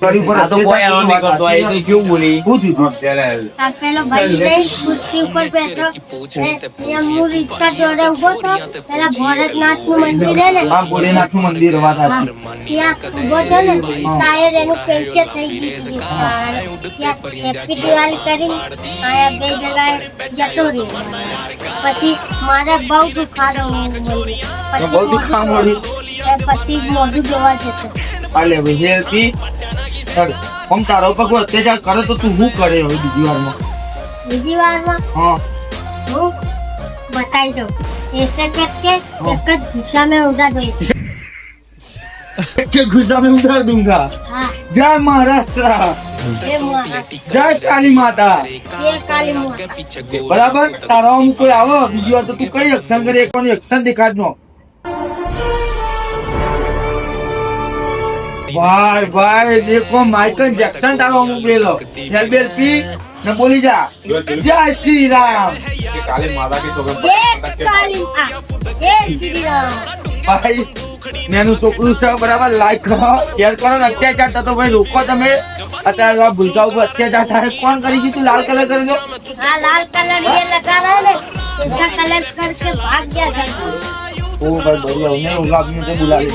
આ તો કોઈ આનો નહીં કરતો, આ તો કેવું બોલી? આ પેલો ભાઈ લઈ ખુરશી ઉપર બેઠો એમ હું રિક્ષા જોડે ઉભો તો પેલા ભરતનાથનું મંદિર હે ને હા, ભોલેનાથનું મંદિર વાત સાચી. ત્યાં ઉભો તો ને ટાયર એનું પેન્ચર થઈ ગયું ત્યાં હેપી દિવાળી કરીને આયા બે જગ્યાએ જતો રહ્યો. પછી મારે બહુ દુખાડો મળ્યો. બહુ દુખાવા મળ્યું? પછી મોઢું જોવા જતો. અલે ભાઈ હેલ્પી આમ તારો ઉપર કોઈ અત્યાચાર કરે તો તું શું કરે હવે બીજી વારમાં? બીજી વારમાં હા, હું બતાવી દઉં. ऐसे करके एक दिशा में उड़ा दो. કે ગુસ્સા में उड़ा दूंगा. हाँ, जय महाराष्ट्र, ये महाराष्ट्र, जय काली माता. ये काली माता. બરાબર, તારા આમ કોઈ આવો બીજી વાર તો તું કઈ એક્શન કરે, એક એક્શન દેખાડનો. ભાઈ ભાઈ દેખો માઇકલ જેક્શન તારો આમ ઉભેલો. હેલ્બેલ પી ને બોલી જા જય શ્રી રામ. ये काली माता, ये श्री राम. ભાઈ મેનું છોકરું છે બરાબર, લાઈક કરો, શેર કરો ને અત્યાચાર થતો ભાઈ રોકો તમે. અત્યારે આ ભૂલકા ઉપર અત્યાચાર થાય કોણ કરી દીધું? લાલ કલર કરી દો. हाँ, लाल कलर ये लगा रहा है ना, उसका कलर करके भाग गया था. ओ भाई बढ़िया, उन्हें आदमी से बुला ले.